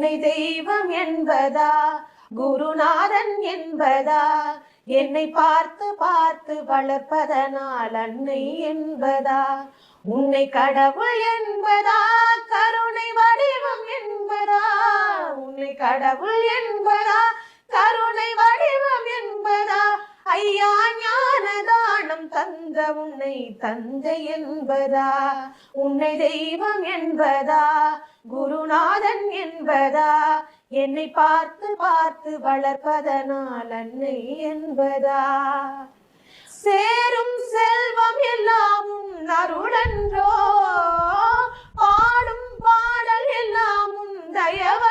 உன்னை தெய்வம் என்பதா குருநாதன் என்பதா என்னை பார்த்து பார்த்து வளர்ப்பதனால் அன்னை என்பதா உன்னை கடவுள் என்பதா கருணை வடிவம் என்பதா உன்னை கடவுள் என்பதா கருணை வடிவம் என்பதா ஐயா ஞான தானம் தந்த உன்னை தந்தை என்பதா உன்னை தெய்வம் என்பதா குருநாதன் என்பதா என்னை பார்த்து பார்த்து வளர்ப்பதனால் அன்னை என்பதா சேரும் செல்வம் எல்லாம் உன் அருளன்றோ பாடும் பாடல் எல்லாம் உன் தயவ